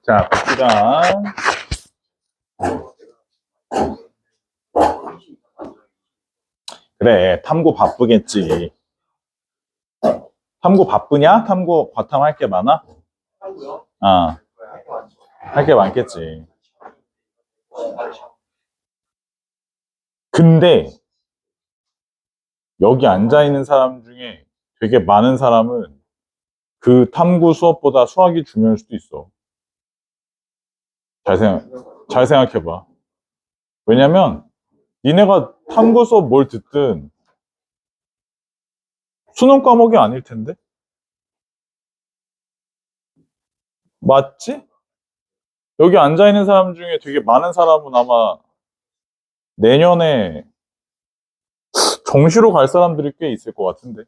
자, 봅시다. 그래, 탐구 바쁘겠지. 탐구 바쁘냐? 탐구 바탕 할 게 많아? 아, 할 게 많겠지. 근데 여기 앉아 있는 사람 중에 되게 많은 사람은 그 탐구 수업보다 수학이 중요할 수도 있어. 잘 생각해봐. 왜냐면 니네가 탐구 수업 뭘 듣든 수능 과목이 아닐 텐데? 맞지? 여기 앉아 있는 사람 중에 되게 많은 사람은 아마 내년에 정시로 갈 사람들이 꽤 있을 것 같은데.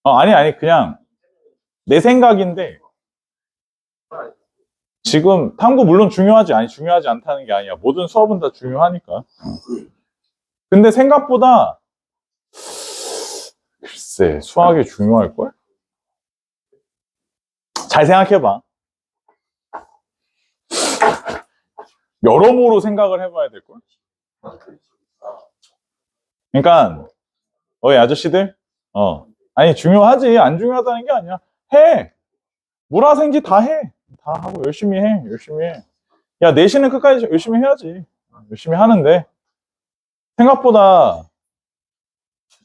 아니, 그냥 내 생각인데, 지금 탐구 물론 중요하지, 아니, 중요하지 않다는 게 아니야. 모든 수업은 다 중요하니까. 근데 생각보다, 글쎄, 수학이 중요할걸? 잘 생각해봐. 여러모로 생각을 해봐야 될걸? 그러니까, 아저씨들? 아니, 중요하지. 안 중요하다는 게 아니야. 해! 물화생지 다 해. 다 하고 열심히 해. 열심히 해. 야, 내신은 끝까지 열심히 해야지. 열심히 하는데. 생각보다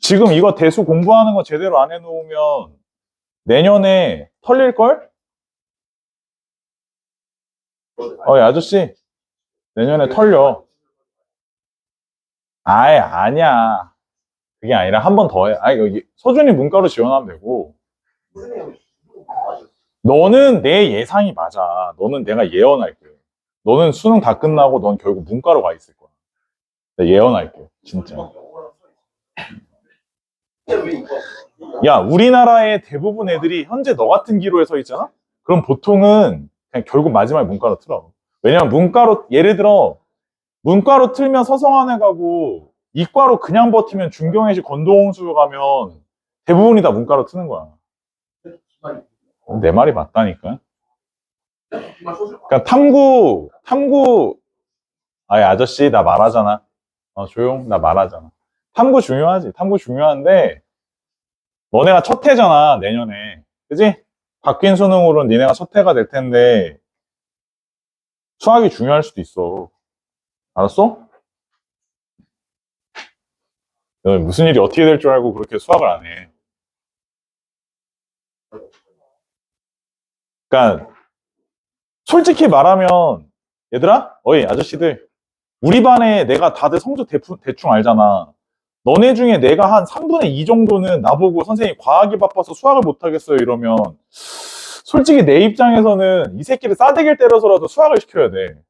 지금 이거 대수 공부하는 거 제대로 안 해놓으면 내년에 털릴걸? 야, 아저씨. 내년에 털려. 아이, 아니야. 그게 아니라 한 번 더 해. 아니, 여기 서준이 문과로 지원하면 되고. 너는 내 예상이 맞아. 너는 내가 예언할게. 너는 수능 다 끝나고 넌 결국 문과로 가 있을 거야. 내가 예언할게. 진짜. 야, 우리나라의 대부분 애들이 현재 너 같은 기로에 서 있잖아? 그럼 보통은 그냥 결국 마지막에 문과로 틀어. 왜냐면 문과로, 예를 들어, 문과로 틀면 서성안에 가고, 이과로 그냥 버티면 중경외시 건동홍수 가면 대부분이 다 문과로 트는 거야. 내 말이 맞다니까. 그러니까 아저씨, 나 말하잖아. 조용, 나 말하잖아. 탐구 중요하지. 탐구 중요한데, 너네가 첫 해잖아, 내년에. 그지? 바뀐 수능으로는 니네가 첫 해가 될 텐데, 수학이 중요할 수도 있어. 알았어? 너 무슨 일이 어떻게 될 줄 알고 그렇게 수학을 안 해. 그러니까, 솔직히 말하면, 얘들아? 아저씨들. 우리 반에 내가 다들 성적 대충 알잖아. 너네 중에 내가 한 3분의 2 정도는 나보고 선생님 과학이 바빠서 수학을 못하겠어요 이러면 솔직히 내 입장에서는 이 새끼를 싸대기를 때려서라도 수학을 시켜야 돼.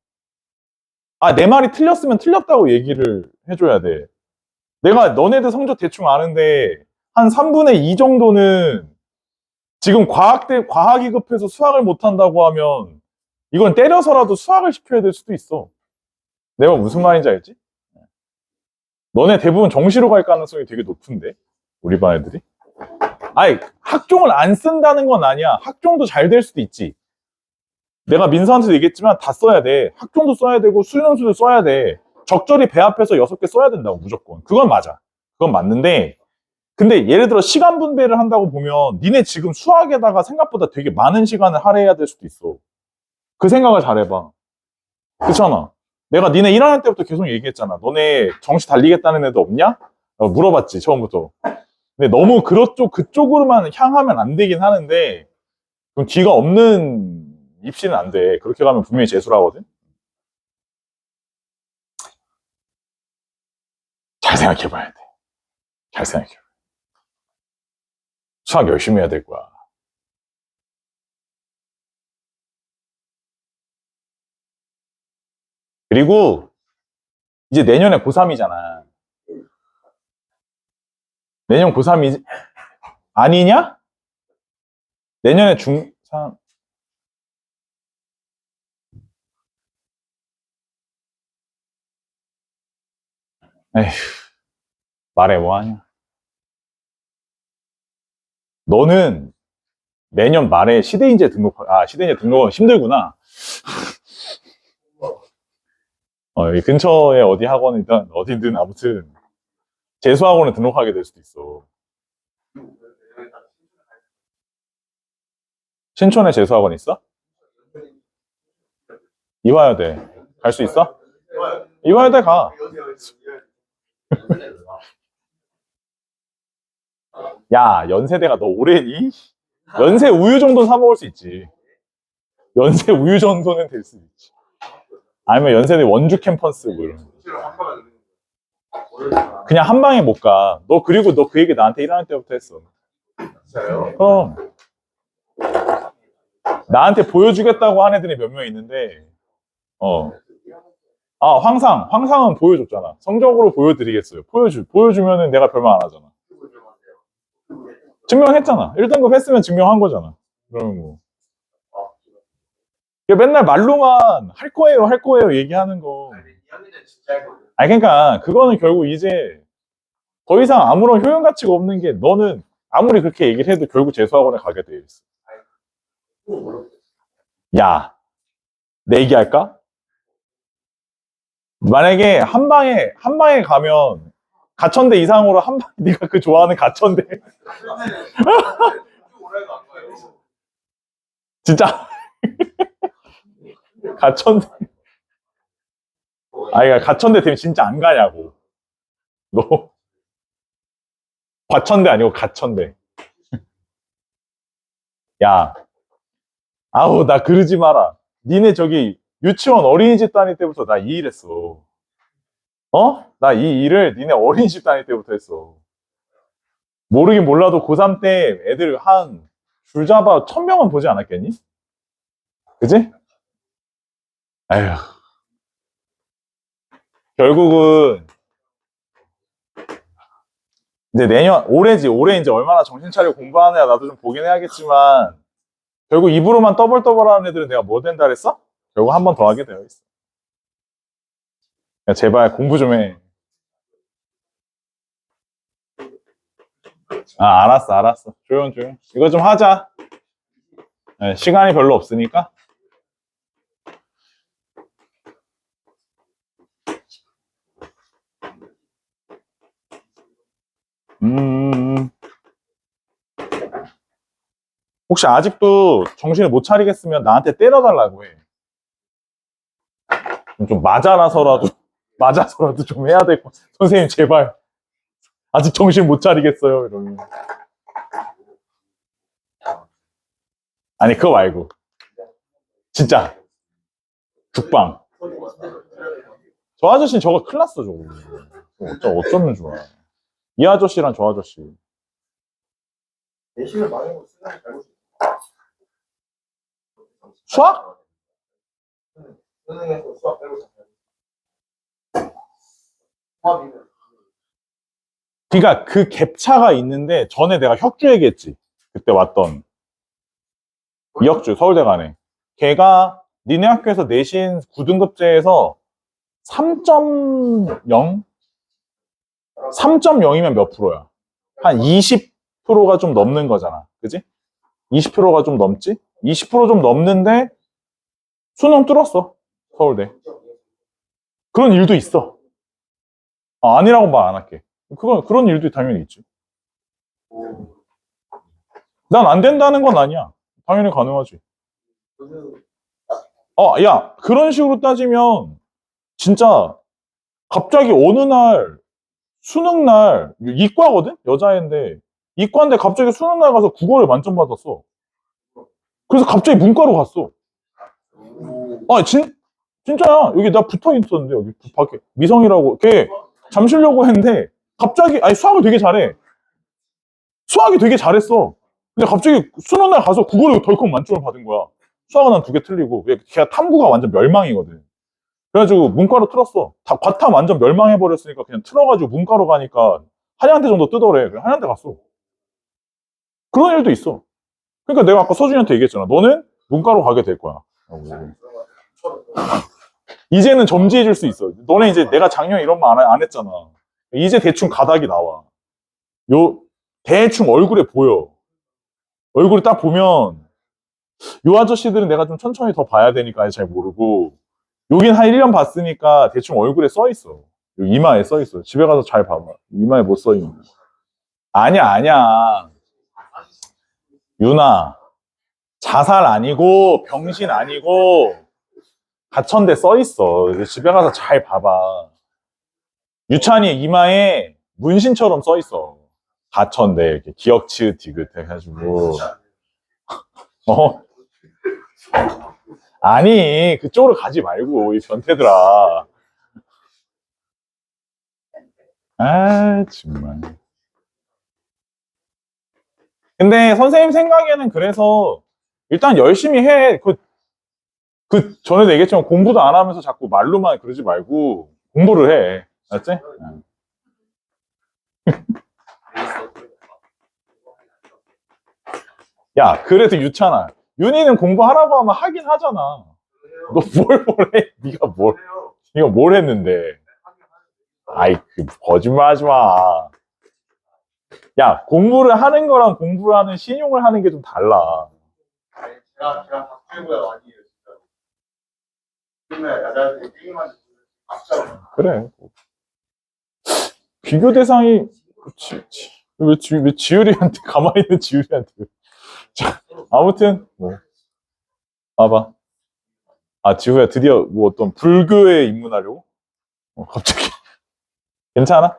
내 말이 틀렸으면 틀렸다고 얘기를 해줘야 돼. 내가 너네들 성적 대충 아는데 한 3분의 2 정도는 지금 과학이 급해서 수학을 못한다고 하면 이건 때려서라도 수학을 시켜야 될 수도 있어. 내가 무슨 말인지 알지? 너네 대부분 정시로 갈 가능성이 되게 높은데 우리 반 애들이. 아니, 학종을 안 쓴다는 건 아니야. 학종도 잘 될 수도 있지. 내가 민서한테도 얘기했지만 다 써야 돼. 학종도 써야 되고 수능수도 써야 돼. 적절히 배 앞에서 6개 써야 된다고 무조건. 그건 맞아. 그건 맞는데 근데 예를 들어 시간 분배를 한다고 보면 니네 지금 수학에다가 생각보다 되게 많은 시간을 할애해야 될 수도 있어. 그 생각을 잘 해봐. 그렇잖아. 내가 니네 1학년 때부터 계속 얘기했잖아. 너네 정시 달리겠다는 애도 없냐? 물어봤지 처음부터. 근데 너무 그쪽으로만 향하면 안 되긴 하는데, 그럼 뒤가 없는 입시는 안 돼. 그렇게 가면 분명히 재수하거든? 잘 생각해 봐야 돼. 잘 생각해. 수학 열심히 해야 될 거야. 그리고, 이제 내년에 고3이잖아. 내년 고3이, 아니냐? 내년에 중3, 에휴, 말해 뭐하냐. 너는 내년 말에 시대인재 시대인재 등록은 힘들구나. 이 근처에 어디 학원이든 어디든 아무튼 재수학원에 등록하게 될 수도 있어. 신촌에 재수학원 있어? 이화여대 갈 수 있어? 이화여대 가. 야, 연세대가 너 오래니? 연세 우유 정도는 사 먹을 수 있지. 연세 우유 정도는 될 수 있지. 아니면 연세대 원주 캠퍼스 뭐 이런 거. 그냥 한 방에 못 가. 그리고 너 그 얘기 나한테 1학년 때부터 했어. 그럼 나한테 보여주겠다고 한 애들이 몇 명 있는데 황상은 보여줬잖아. 성적으로 보여드리겠어요. 보여주면은 내가 별말 안 하잖아. 증명했잖아. 1등급 했으면 증명한 거잖아. 그러면 뭐. 맨날 말로만 할 거예요 얘기하는 거. 아니, 그러니까 그거는 결국 이제 더 이상 아무런 효용 가치가 없는 게 너는 아무리 그렇게 얘기를 해도 결국 재수학원에 가게 돼 있어. 야, 내기할까? 만약에 한 방에 가면 가천대 이상으로 한 방에 네가 그 좋아하는 가천대 진짜 가천대 그러니까 가천대 되면 진짜 안 가냐고. 너 과천대 아니고 가천대. 야, 아우 나 그러지 마라. 니네 저기 유치원 어린이집 다닐 때부터 나 이 일 했어. 나 이 일을 니네 어린이집 다닐 때부터 했어. 모르긴 몰라도 고3 때 애들 한 줄 잡아 1000명은 보지 않았겠니? 그지? 아휴. 결국은 이제 올해 이제 얼마나 정신 차리고 공부하느냐 나도 좀 보긴 해야겠지만 결국 입으로만 떠벌떠벌하는 애들은 내가 뭐 된다 그랬어? 결국 한 번 더 하게 되어 있어. 야, 제발 공부 좀 해. 알았어. 조용. 이거 좀 하자. 네, 시간이 별로 없으니까. 혹시 아직도 정신을 못 차리겠으면 나한테 때려달라고 해. 좀 맞아라서라도 좀 해야 될 것 같아. 선생님 제발 아직 정신 못 차리겠어요 이러면. 아니 그거 말고 진짜 죽방. 저 아저씨는 저거 큰일 났어 저거. 어쩌면 좋아. 이 아저씨랑 저 아저씨. 내신을 많이 수학? 은행에서 수학 빼고 그러니까 그 갭차가 있는데 전에 내가 혁주 얘기했지. 그때 왔던 이혁주 서울대가네. 걔가 니네 학교에서 내신 9등급제에서 3.0? 3.0이면 몇 프로야? 한 20%가 좀 넘는 거잖아. 그지? 20%가 좀 넘지? 20% 좀 넘는데 수능 뚫었어. 서울대. 그런 일도 있어. 아니라고 말 안 할게. 그런 일도 당연히 있지. 난 안 된다는 건 아니야. 당연히 가능하지. 야, 그런 식으로 따지면 진짜 갑자기 어느 날 수능 날 이과거든? 여자애인데 이과인데 갑자기 수능 날 가서 국어를 만점 받았어. 그래서 갑자기 문과로 갔어. 진짜야. 여기 나 붙어 있었는데 여기 밖에 미성이라고 걔 잠실려고 했는데 갑자기 수학을 되게 잘해. 수학이 되게 잘했어. 근데 갑자기 수능 날 가서 국어를 덜컥 만점을 받은 거야. 수학은 한 2개 틀리고 걔가 탐구가 완전 멸망이거든. 그래가지고 문과로 틀었어. 과탐 완전 멸망해버렸으니까 그냥 틀어가지고 문과로 가니까 한양대 정도 뜨더래. 그래 한양대 갔어. 그런 일도 있어. 그러니까 내가 아까 서준이한테 얘기했잖아. 너는 문과로 가게 될 거야. 이제는 점지해 줄 수 있어. 너네 이제 내가 작년에 이런 말 안 했잖아. 이제 대충 가닥이 나와. 대충 얼굴에 보여. 얼굴을 딱 보면 요 아저씨들은 내가 좀 천천히 더 봐야 되니까 잘 모르고 여긴 한 1년 봤으니까 대충 얼굴에 써 있어. 여기 이마에 써 있어. 집에 가서 잘 봐봐. 이마에 뭐 써 있는 거. 아니야, 아니야. 유나, 자살 아니고 병신 아니고 가천대 써 있어. 집에 가서 잘 봐봐. 유찬이 이마에 문신처럼 써 있어. 가천대 이렇게 기억 치읓 디귿 해가지고. 어? 아니, 그쪽으로 가지 말고 이 변태들아. 아, 정말. 근데 선생님 생각에는 그래서 일단 열심히 해. 전에도 얘기했지만 공부도 안 하면서 자꾸 말로만 그러지 말고 공부를 해. 알았지? 응. 야, 그래도 유찬아. 윤희는 공부하라고 하면 하긴 하잖아. 너 뭘 해? 네가 뭘 했는데. 아이, 거짓말 하지 마. 야, 공부를 하는 거랑 공부를 하는 신용을 하는 게 좀 달라. 제가 박주부가 아니에요, 진짜. 맨날 여자한테 게임하는 그래. 비교 대상이, 그치. 왜 지율이한테, 가만히 있는 지율이한테. 자, 아무튼, 뭐. 봐봐. 아, 지우야, 드디어 뭐 어떤 불교에 입문하려고? 갑자기. 괜찮아?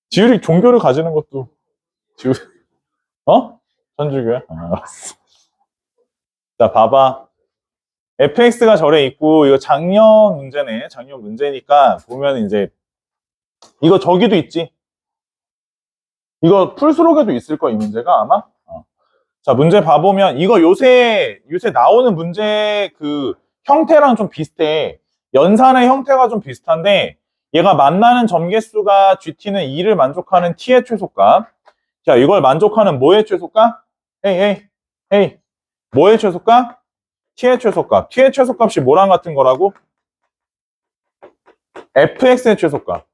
지율이 종교를 가지는 것도, 지율, 천주교야? 알았어. 자, 봐봐. fx가 절에 있고, 이거 작년 문제네. 작년 문제니까, 보면 이제, 이거 저기도 있지. 이거 풀수록에도 있을 거야, 이 문제가 아마. 자, 문제 봐보면, 이거 요새 나오는 문제 그 형태랑 좀 비슷해. 연산의 형태가 좀 비슷한데, 얘가 만나는 점개수가 GT는 2를 만족하는 T의 최소값. 자, 이걸 만족하는 뭐의 최소값? 헤이. 뭐의 최소값? T의 최소값. T의 최소값이 뭐랑 같은 거라고? fx의 최소값.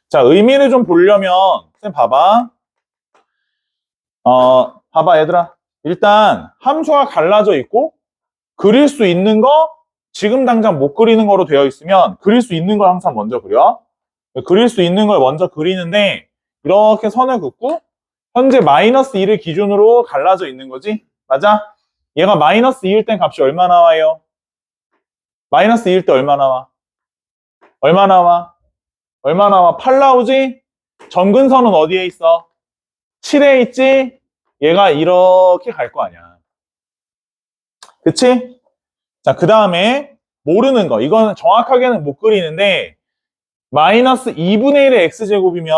자, 의미를 좀 보려면, 쌤 봐봐. 봐봐, 얘들아. 일단, 함수가 갈라져 있고, 그릴 수 있는 거, 지금 당장 못 그리는 거로 되어 있으면, 그릴 수 있는 걸 항상 먼저 그려. 그릴 수 있는 걸 먼저 그리는데, 이렇게 선을 긋고, 현재 마이너스 2를 기준으로 갈라져 있는 거지? 맞아? 얘가 마이너스 2일 땐 값이 얼마 나와요? 마이너스 2일 때 얼마 나와? 얼마 나와? 8 나오지? 점근선은 어디에 있어? 7에 있지? 얘가 이렇게 갈 거 아니야. 그치? 자, 그 다음에 모르는 거. 이거는 정확하게는 못 그리는데 마이너스 2분의 1의 x제곱이면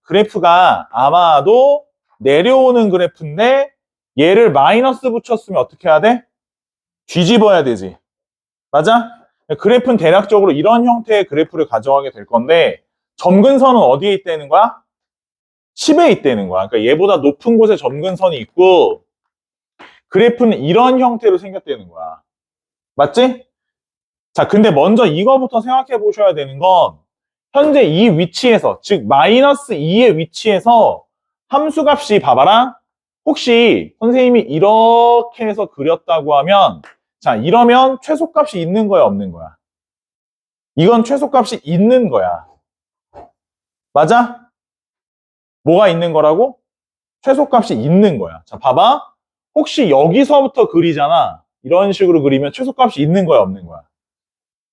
그래프가 아마도 내려오는 그래프인데 얘를 마이너스 붙였으면 어떻게 해야 돼? 뒤집어야 되지. 맞아? 그래프는 대략적으로 이런 형태의 그래프를 가져가게 될 건데 점근선은 어디에 있다는 거야? 10에 있다는 거야. 그러니까 얘보다 높은 곳에 점근선이 있고 그래프는 이런 형태로 생겼다는 거야. 맞지? 자, 근데 먼저 이거부터 생각해 보셔야 되는 건 현재 이 위치에서, 즉 마이너스 2의 위치에서 함수값이 봐봐라. 혹시 선생님이 이렇게 해서 그렸다고 하면 자, 이러면 최소값이 있는 거야, 없는 거야? 이건 최소값이 있는 거야. 맞아? 뭐가 있는 거라고? 최소값이 있는 거야. 자, 봐봐. 혹시 여기서부터 그리잖아. 이런 식으로 그리면 최소값이 있는 거야, 없는 거야?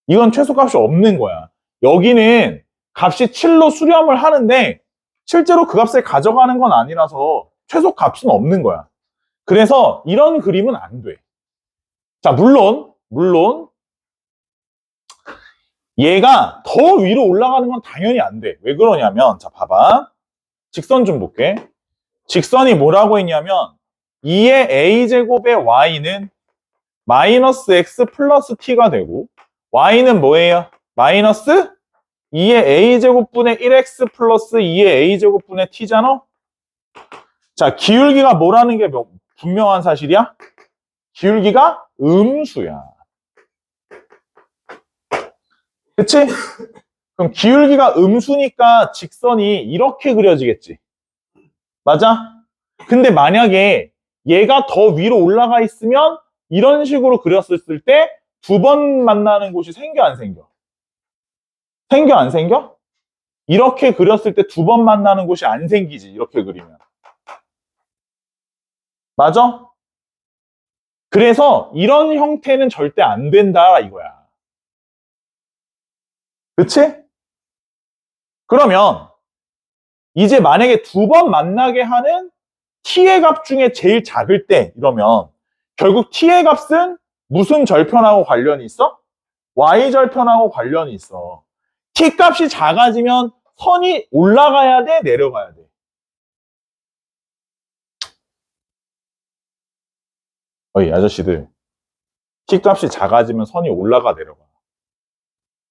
이건 최소값이 없는 거야. 여기는 값이 7로 수렴을 하는데 실제로 그 값을 가져가는 건 아니라서 최소값은 없는 거야. 그래서 이런 그림은 안 돼. 자, 물론 얘가 더 위로 올라가는 건 당연히 안 돼. 왜 그러냐면 자, 봐봐. 직선 좀 볼게. 직선이 뭐라고 했냐면 2의 a제곱의 y는 마이너스 x 플러스 t가 되고 y는 뭐예요? 마이너스 2의 a제곱분의 1x 플러스 2의 a제곱분의 t잖아? 자, 기울기가 뭐라는 게 분명한 사실이야? 기울기가 음수야. 그치? 그럼 기울기가 음수니까 직선이 이렇게 그려지겠지. 맞아? 근데 만약에 얘가 더 위로 올라가 있으면 이런 식으로 그렸을 때 두 번 만나는 곳이 생겨 안 생겨? 생겨 안 생겨? 이렇게 그렸을 때 두 번 만나는 곳이 안 생기지. 이렇게 그리면. 맞아? 그래서 이런 형태는 절대 안 된다 이거야. 그치? 그러면 이제 만약에 두 번 만나게 하는 t의 값 중에 제일 작을 때 이러면 결국 t의 값은 무슨 절편하고 관련이 있어? y절편하고 관련이 있어. t 값이 작아지면 선이 올라가야 돼? 내려가야 돼? 어이 아저씨들, t 값이 작아지면 선이 올라가 내려가?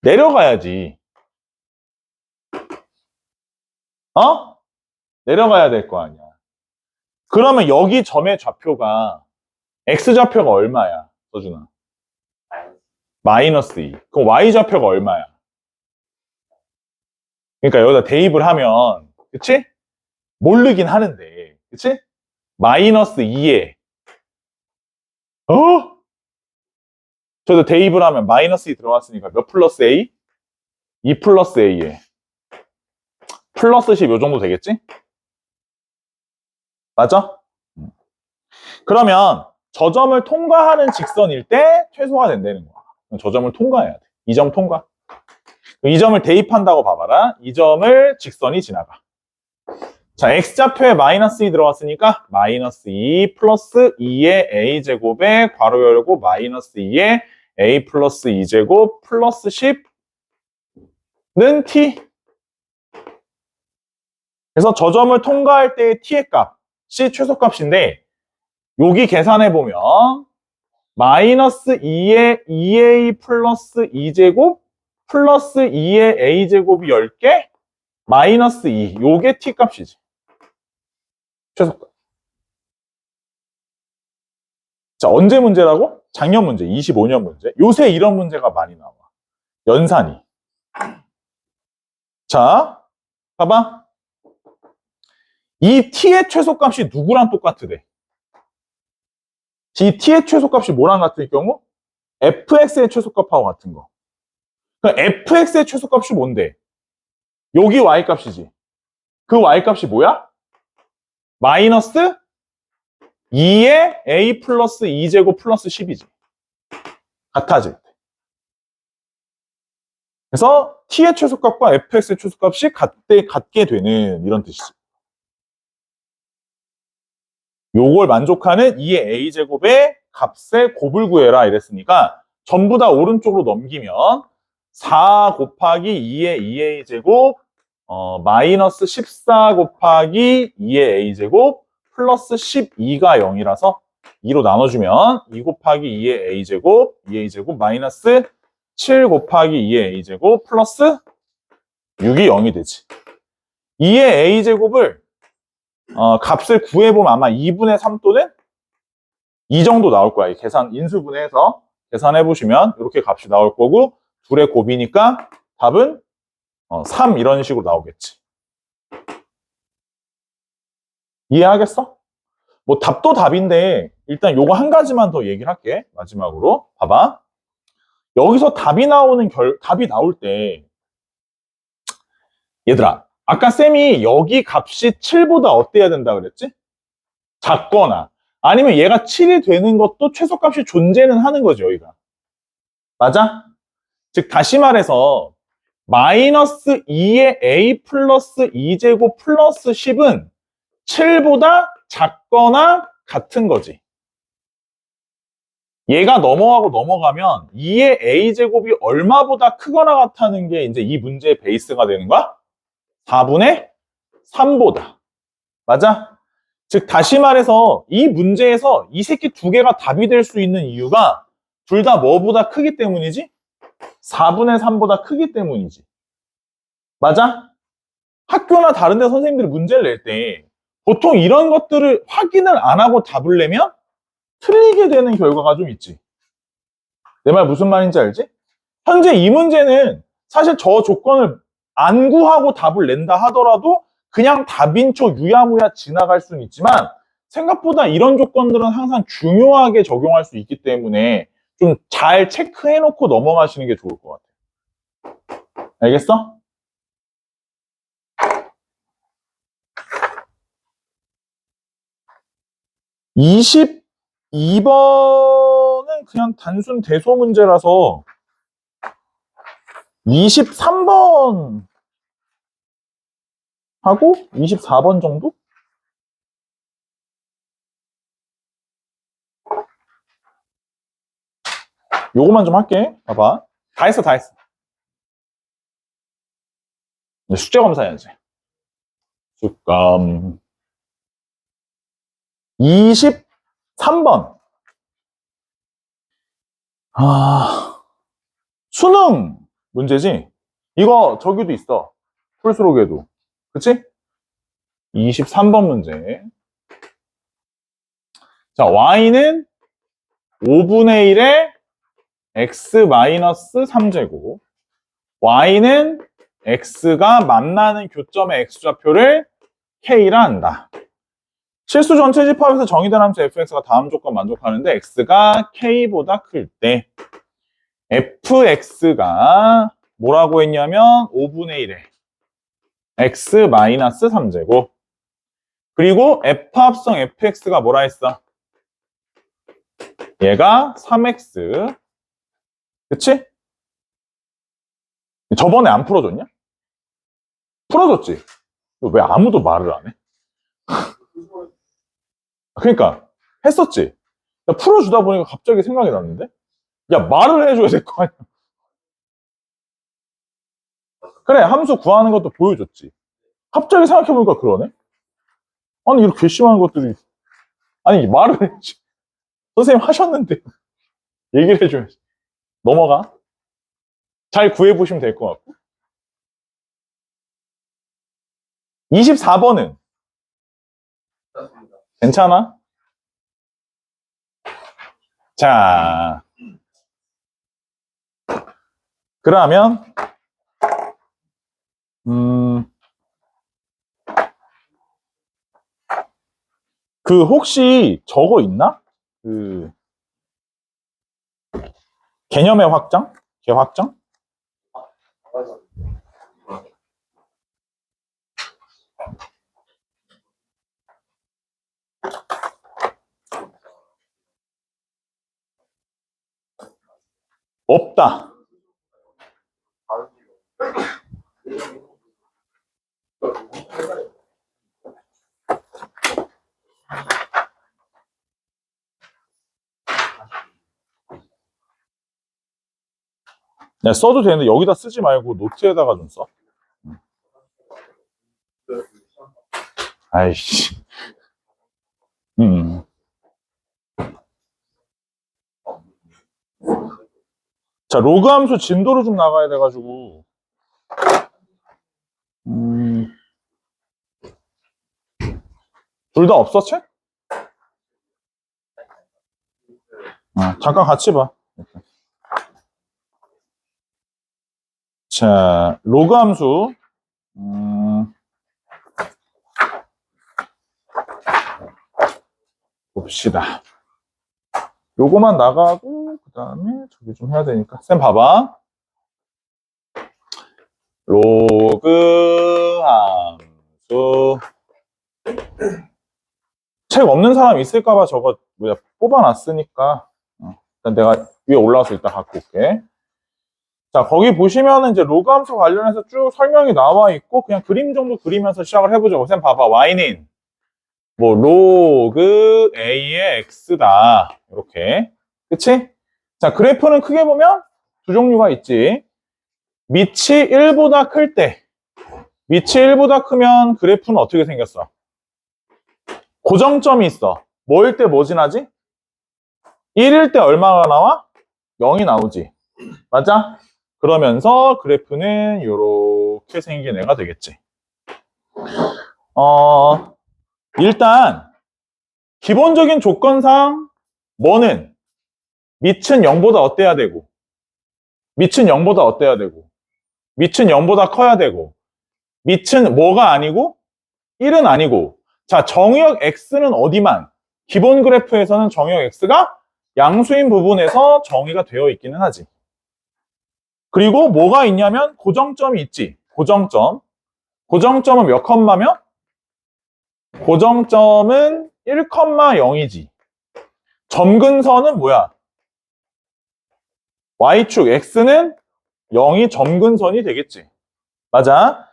내려가야지. 어? 내려가야 될 거 아니야. 그러면 여기 점의 좌표가 x좌표가 얼마야? 서준아. 마이너스 2. 그럼 y좌표가 얼마야? 그러니까 여기다 대입을 하면, 그치? 모르긴 하는데, 그치? 마이너스 2에, 어? 저도 대입을 하면 마이너스 2 들어갔으니까 몇 플러스 a? 2 플러스 a에 플러스 10 요 정도 되겠지? 맞아? 그러면 저 점을 통과하는 직선일 때 최소가 된다는 거야. 저 점을 통과해야 돼. 이 점 통과. 이 점을 대입한다고 봐봐라. 이 점을 직선이 지나가. 자, x좌표에 마이너스 2 들어갔으니까 마이너스 2 플러스 2의 a제곱에 괄호 열고 마이너스 2의 a 플러스 2제곱 플러스 10는 t. 그래서 저 점을 통과할 때의 t의 값이 최소값인데 여기 계산해보면 마이너스 2의 2a 플러스 2제곱 플러스 2의 a제곱이 10개 마이너스 2 요게 t값이지. 최소값. 자, 언제 문제라고? 작년 문제, 25년 문제. 요새 이런 문제가 많이 나와. 연산이. 자, 봐봐. 이 t의 최소값이 누구랑 똑같으래? 이 t의 최소값이 뭐랑 같을 경우? fx의 최소값하고 같은 거. 그럼 fx의 최소값이 뭔데? 여기 y값이지. 그 y값이 뭐야? 마이너스 2의 a 플러스 2제곱 플러스 10이지. 같아질 때. 그래서 t의 최소값과 fx의 최소값이 같게 되는 이런 뜻이지. 요걸 만족하는 2의 a제곱의 값의 곱을 구해라 이랬으니까 전부 다 오른쪽으로 넘기면 4 곱하기 2의 2a제곱 마이너스 14 곱하기 2의 a제곱 플러스 12가 0이라서 2로 나눠주면 2 곱하기 2의 a제곱 2a제곱 마이너스 7 곱하기 2의 a제곱 플러스 6이 0이 되지. 2의 a제곱을 값을 구해보면 아마 2분의 3 또는 이 정도 나올 거야. 계산 인수분해해서 계산해보시면 이렇게 값이 나올 거고 둘의 곱이니까 답은 3 이런 식으로 나오겠지. 이해하겠어? 뭐 답도 답인데 일단 요거 한 가지만 더 얘기를 할게. 마지막으로 봐봐. 여기서 답이 나올 때 얘들아 아까 쌤이 여기 값이 7보다 어때야 된다 그랬지? 작거나 아니면 얘가 7이 되는 것도 최소값이 존재는 하는 거죠 여기가. 맞아? 즉 다시 말해서 마이너스 2의 a 플러스 2제곱 플러스 10은 7보다 작거나 같은 거지. 얘가 넘어가면 2의 a제곱이 얼마보다 크거나 같다는 게 이제 이 문제의 베이스가 되는 거야? 4분의 3보다. 맞아? 즉 다시 말해서 이 문제에서 이 새끼 두 개가 답이 될 수 있는 이유가 둘 다 뭐보다 크기 때문이지? 4분의 3보다 크기 때문이지. 맞아? 학교나 다른 데 선생님들이 문제를 낼 때 보통 이런 것들을 확인을 안 하고 답을 내면 틀리게 되는 결과가 좀 있지. 내 말 무슨 말인지 알지? 현재 이 문제는 사실 저 조건을 안 구하고 답을 낸다 하더라도 그냥 답인 척 유야무야 지나갈 수는 있지만 생각보다 이런 조건들은 항상 중요하게 적용할 수 있기 때문에 좀 잘 체크해놓고 넘어가시는 게 좋을 것 같아요. 알겠어? (22번은) 그냥 단순 대소 문제라서 23번 하고 24번 정도? 요거만 좀 할게. 봐봐. 다 했어, 다 했어. 이제 숙제 검사해야지. 숙감. 23번. 수능 문제지? 이거 저기도 있어. 풀스록에도. 그치? 23번 문제. 자, y는 5분의 1에 x-3제곱. y는 x가 만나는 교점의 x좌표를 k라 한다. 실수 전체 집합에서 정의된 함수 fx가 다음 조건 만족하는데 x가 k보다 클 때 fx가 뭐라고 했냐면 5분의 1에 x-3제곱. 그리고 f합성 fx가 뭐라 했어? 얘가 3x. 그치? 저번에 안 풀어줬냐? 풀어줬지? 왜 아무도 말을 안 해? 그러니까 했었지? 풀어주다 보니까 갑자기 생각이 났는데? 야, 말을 해줘야 될 거 아니야. 그래, 함수 구하는 것도 보여줬지. 갑자기 생각해보니까 그러네? 아니, 이렇게 괘씸한 것들이. 아니, 말을 해야지. 선생님 하셨는데. 얘기를 해줘야지. 넘어가. 잘 구해보시면 될 것 같고. 24번은? 괜찮아? 자. 그러면, 혹시 저거 있나? 개념의 확장? 개확장? 없다. 야, 써도 되는데 여기다 쓰지 말고 노트에다가 좀 써. 아이씨. 자, 로그 함수 진도를 좀 나가야 돼가지고. 둘 다 없어, 책? 잠깐 같이 봐. 자, 로그 함수. 봅시다. 요거만 나가고, 그 다음에 저기 좀 해야 되니까. 쌤 봐봐. 로그 함수. 책 없는 사람 있을까봐 저거 뽑아놨으니까. 일단 내가 위에 올라와서 이따 갖고 올게. 자, 거기 보시면은 이제 로그 함수 관련해서 쭉 설명이 나와 있고, 그냥 그림 정도 그리면서 시작을 해보죠. 쌤 봐봐. y는 뭐 로그 a의 x다. 이렇게. 그치? 자, 그래프는 크게 보면 두 종류가 있지. 밑이 1보다 클 때, 밑이 1보다 크면 그래프는 어떻게 생겼어? 고정점이 있어. 뭐일 때 뭐 지나지? 1일 때 얼마가 나와? 0이 나오지. 맞아? 그러면서 그래프는 이렇게 생긴 애가 되겠지. 일단 기본적인 조건상 뭐는 밑은 0보다 어때야 되고, 밑은 0보다 어때야 되고, 밑은 0보다 커야 되고, 밑은 뭐가 아니고 1은 아니고. 자, 정의역 x는 어디만? 기본 그래프에서는 정의역 x가 양수인 부분에서 정의가 되어 있기는 하지. 그리고 뭐가 있냐면 고정점이 있지. 고정점. 고정점은 몇 컴마면? 고정점은 1,0이지. 점근선은 뭐야? y축 x는 0이 점근선이 되겠지. 맞아.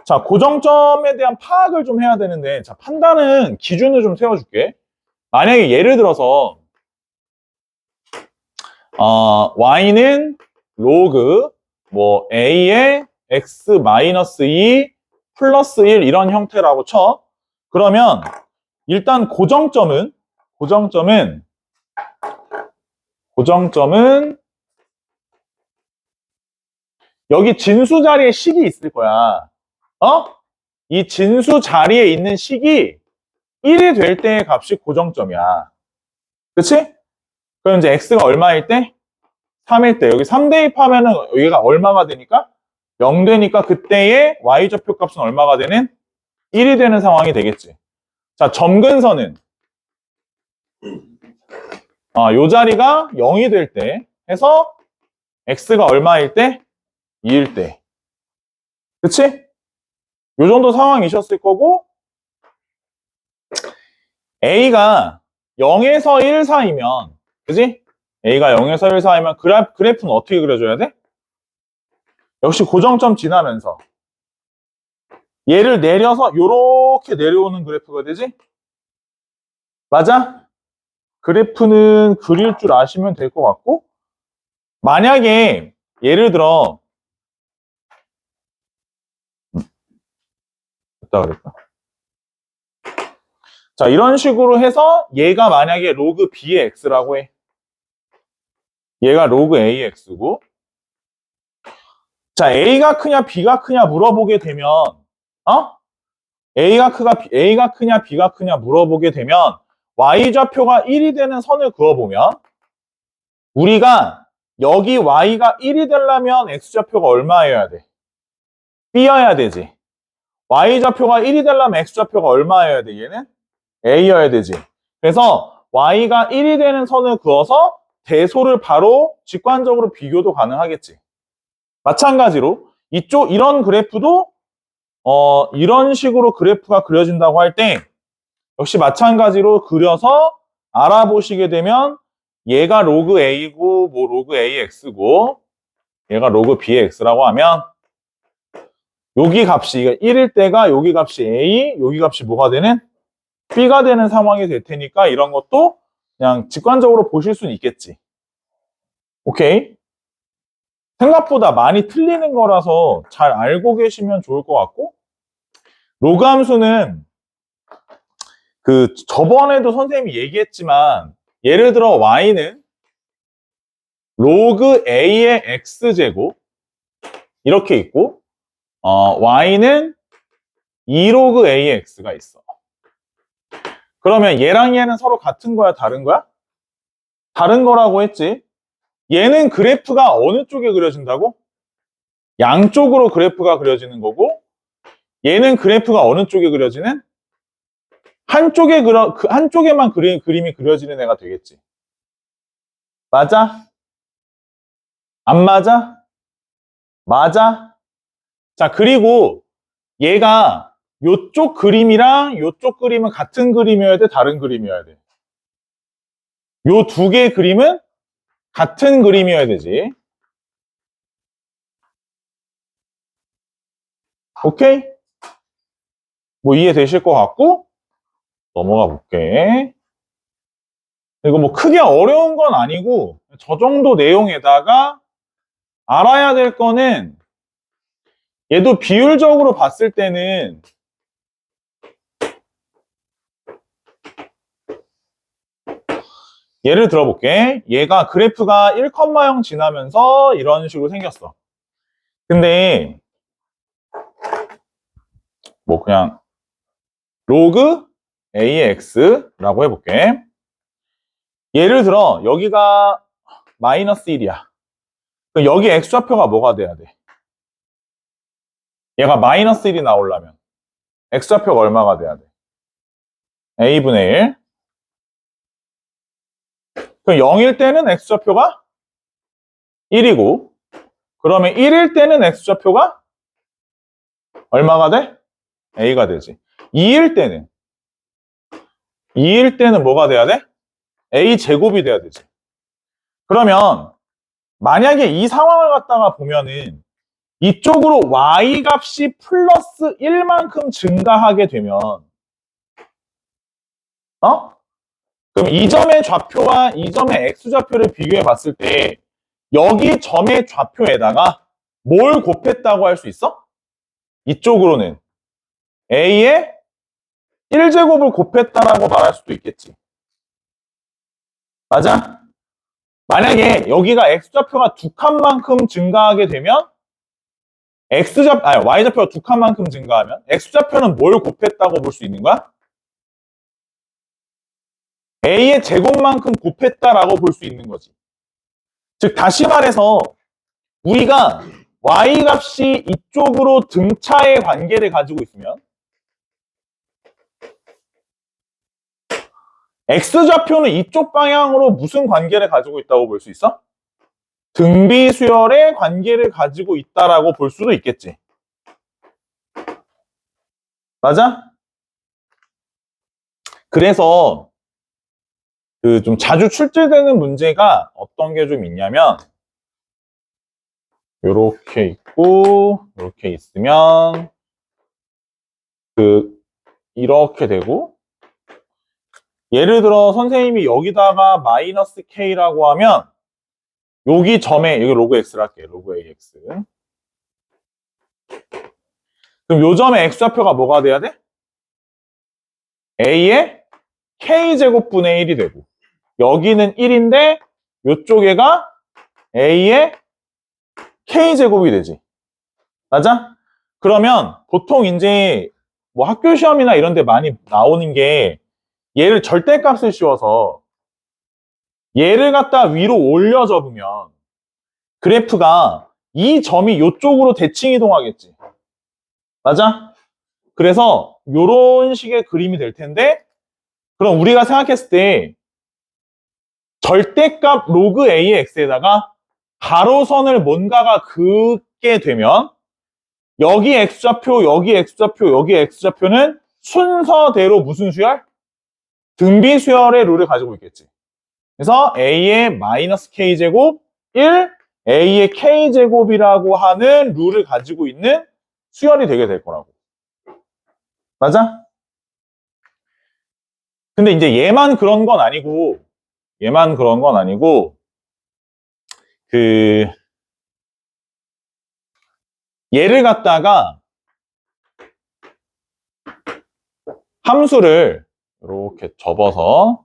자, 고정점에 대한 파악을 좀 해야 되는데, 자, 판단은 기준을 좀 세워줄게. 만약에 예를 들어서, y는 로그, 뭐, a의 x-2 플러스 1 이런 형태라고 쳐. 그러면, 일단 고정점은 여기 진수 자리에 식이 있을 거야. 이 진수 자리에 있는 식이 1이 될 때의 값이 고정점이야. 그치? 그럼 이제 x가 얼마일 때? 3일 때. 여기 3 대입하면은 여기가 얼마가 되니까? 0 되니까 그때의 y좌표 값은 얼마가 되는? 1이 되는 상황이 되겠지. 자, 점근선은 요 자리가 0이 될 때 해서 x가 얼마일 때? 2일 때. 그치? 요 정도 상황이셨을 거고, A가 0에서 1 사이면, 그지? A가 0에서 1 사이면 그래프는 어떻게 그려줘야 돼? 역시 고정점 지나면서 얘를 내려서 요렇게 내려오는 그래프가 되지? 맞아? 그래프는 그릴 줄 아시면 될 것 같고, 만약에 예를 들어 어디다 그럴까? 자, 이런 식으로 해서 얘가 만약에 로그 b의 x라고 해. 얘가 로그 a의 x고, 자, A가 크냐, B가 크냐 물어보게 되면, A가 크냐, B가 크냐 물어보게 되면, Y좌표가 1이 되는 선을 그어보면, 우리가 여기 Y가 1이 되려면 X좌표가 얼마여야 돼? B여야 되지. Y좌표가 1이 되려면 X좌표가 얼마여야 돼, 얘는? A여야 되지. 그래서 Y가 1이 되는 선을 그어서 대소를 바로 직관적으로 비교도 가능하겠지. 마찬가지로 이런 그래프도 이런 식으로 그래프가 그려진다고 할 때 역시 마찬가지로 그려서 알아보시게 되면 얘가 로그 A고 뭐 로그 AX고 얘가 로그 B의 X라고 하면 여기 값이 1일 때가 여기 값이 A, 여기 값이 뭐가 되는? B가 되는 상황이 될 테니까 이런 것도 그냥 직관적으로 보실 수는 있겠지. 오케이? 생각보다 많이 틀리는 거라서 잘 알고 계시면 좋을 것 같고, 로그 함수는 저번에도 선생님이 얘기했지만, 예를 들어 y는 로그 a의 x제곱 이렇게 있고, y는 2로그 a의 x가 있어. 그러면 얘랑 얘는 서로 같은 거야, 다른 거야? 다른 거라고 했지. 얘는 그래프가 어느 쪽에 그려진다고? 양쪽으로 그래프가 그려지는 거고, 얘는 그래프가 어느 쪽에 그려지는? 한쪽에만 그림이 그려지는 애가 되겠지. 맞아? 안 맞아? 맞아? 자, 그리고 얘가 요쪽 그림이랑 요쪽 그림은 같은 그림이어야 돼? 다른 그림이어야 돼? 요 두 개의 그림은 같은 그림이어야 되지. 오케이? 뭐 이해되실 것 같고 넘어가 볼게. 이거 뭐 크게 어려운 건 아니고 저 정도 내용에다가 알아야 될 거는 얘도 비율적으로 봤을 때는 예를 들어볼게. 얘가 그래프가 1,0 지나면서 이런 식으로 생겼어. 근데 뭐 그냥 로그 AX라고 해볼게. 예를 들어 여기가 마이너스 1이야. 그럼 여기 X좌표가 뭐가 돼야 돼? 얘가 마이너스 1이 나오려면 x좌표가 얼마가 돼야 돼? a분의 1. 그럼 0일 때는 x좌표가 1이고, 그러면 1일 때는 x좌표가 얼마가 돼? a가 되지. 2일 때는 뭐가 돼야 돼? a 제곱이 돼야 되지. 그러면 만약에 이 상황을 갖다가 보면은 이쪽으로 y 값이 플러스 1만큼 증가하게 되면 그럼 이 점의 좌표와 이 점의 x좌표를 비교해 봤을 때 여기 점의 좌표에다가 뭘 곱했다고 할 수 있어? 이쪽으로는 a의 1제곱을 곱했다라고 말할 수도 있겠지. 맞아? 만약에 여기가 x좌표가 두 칸만큼 증가하게 되면 y좌표가 두 칸만큼 증가하면 x좌표는 뭘 곱했다고 볼 수 있는 거야? a의 제곱만큼 곱했다라고 볼 수 있는 거지. 즉 다시 말해서 우리가 y 값이 이쪽으로 등차의 관계를 가지고 있으면 x좌표는 이쪽 방향으로 무슨 관계를 가지고 있다고 볼 수 있어? 등비수열의 관계를 가지고 있다라고 볼 수도 있겠지. 맞아? 그래서 그 좀 자주 출제되는 문제가 어떤 게 좀 있냐면 요렇게 있고 요렇게 있으면 이렇게 되고 예를 들어 선생님이 여기다가 마이너스 k라고 하면 여기 점에 여기 로그 x를 할게요. 로그 ax. 그럼 요 점의 x좌표가 뭐가 돼야 돼? a의 k제곱분의 1이 되고 여기는 1인데 요쪽에가 a의 k제곱이 되지. 맞아? 그러면 보통 이제 뭐 학교 시험이나 이런 데 많이 나오는 게 얘를 절대값을 씌워서 얘를 갖다 위로 올려 접으면 그래프가 이 점이 이쪽으로 대칭 이동하겠지. 맞아? 그래서 이런 식의 그림이 될 텐데 그럼 우리가 생각했을 때 절대값 로그 AX에다가 가로선을 뭔가가 긋게 되면 여기 X좌표, 여기 X좌표, 여기 X좌표는 순서대로 무슨 수열? 등비수열의 룰을 가지고 있겠지. 그래서 A의 마이너스 K제곱 1, A의 K제곱이라고 하는 룰을 가지고 있는 수열이 되게 될 거라고. 맞아? 근데 이제 얘만 그런 건 아니고 얘를 갖다가 함수를 이렇게 접어서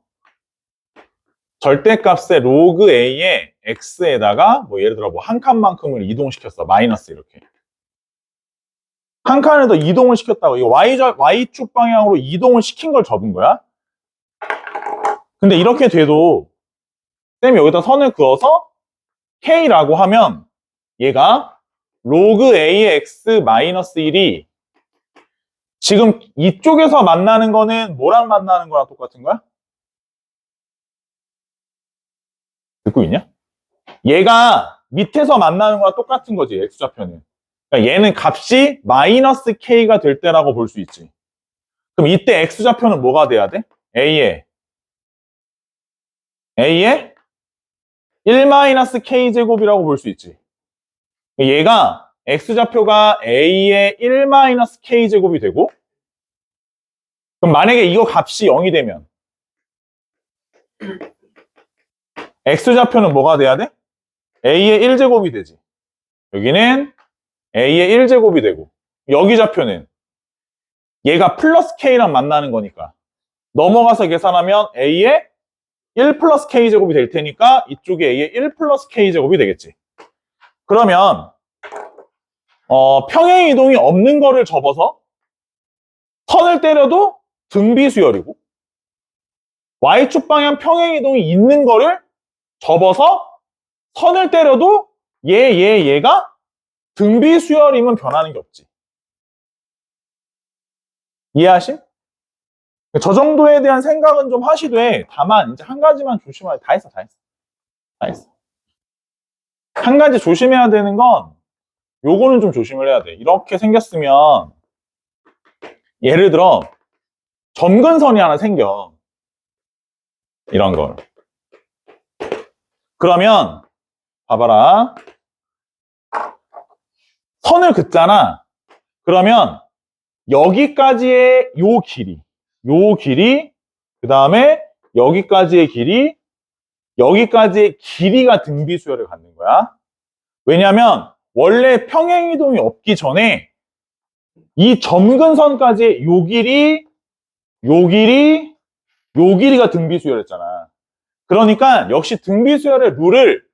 절대값의 로그 a의 x에다가 뭐 예를 들어 뭐 한 칸만큼을 이동시켰어. 마이너스 이렇게. 한 칸을 더 이동을 시켰다고. 이거 y축 방향으로 이동을 시킨 걸 접은 거야. 근데 이렇게 돼도 쌤이 여기다 선을 그어서 k라고 하면 얘가 로그 a의 x 마이너스 1이 지금 이쪽에서 만나는 거는 뭐랑 만나는 거랑 똑같은 거야? 듣고 있냐? 얘가 밑에서 만나는 거랑 똑같은 거지, x좌표는. 그러니까 얘는 값이 마이너스 k가 될 때라고 볼 수 있지. 그럼 이때 x좌표는 뭐가 돼야 돼? a의 1-k제곱이라고 볼 수 있지. 얘가 x좌표가 a의 1-k제곱이 되고 그럼 만약에 이거 값이 0이 되면 x좌표는 뭐가 돼야 돼? a의 1제곱이 되지. 여기는 a의 1제곱이 되고 여기 좌표는 얘가 플러스 k랑 만나는 거니까 넘어가서 계산하면 a의 1 플러스 k제곱이 될 테니까 이쪽에 a의 1 플러스 k제곱이 되겠지. 그러면 평행 이동이 없는 거를 접어서 선을 때려도 등비수열이고 y축 방향 평행 이동이 있는 거를 접어서 선을 때려도 얘가 등비수열이면 변하는 게 없지. 이해하심? 저 정도에 대한 생각은 좀 하시되, 다만 이제 한 가지만 조심해야 돼. 다 했어. 한 가지 조심해야 되는 건 요거는 좀 조심을 해야 돼. 이렇게 생겼으면 예를 들어 점근선이 하나 생겨. 이런 걸. 그러면 봐봐라. 선을 긋잖아. 그러면 여기까지의 요 길이, 그 다음에 여기까지의 여기까지의 길이가 등비수열을 갖는 거야. 왜냐면 원래 평행이동이 없기 전에 이 점근선까지의 요 길이가 등비수열했잖아. 그러니까 역시 등비수열의 룰을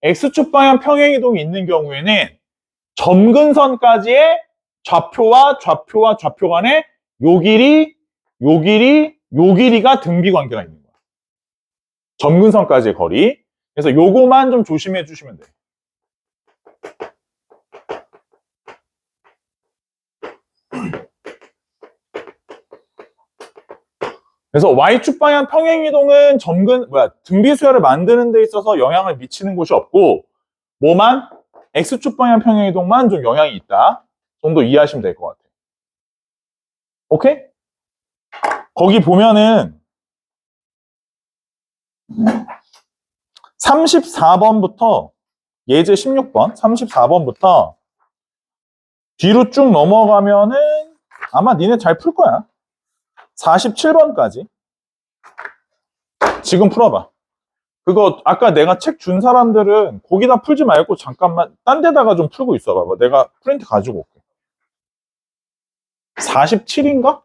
X축 방향 평행이동이 있는 경우에는 점근선까지의 좌표와 좌표 간에 요 길이가 등비 관계가 있는 거야. 점근선까지의 거리. 그래서 요거만 좀 조심해 주시면 돼. 그래서 Y축 방향 평행이동은 등비수열을 만드는 데 있어서 영향을 미치는 곳이 없고, 뭐만? X축 방향 평행이동만 좀 영향이 있다 정도 이해하시면 될 것 같아. 오케이? 거기 보면은 34번부터 예제 16번 34번부터 뒤로 쭉 넘어가면은 아마 니네 잘 풀 거야. 47번까지 지금 풀어봐. 그거 아까 내가 책 준 사람들은 거기다 풀지 말고 잠깐만 딴 데다가 좀 풀고 있어 봐봐. 내가 프린트 가지고 올게. 47인가?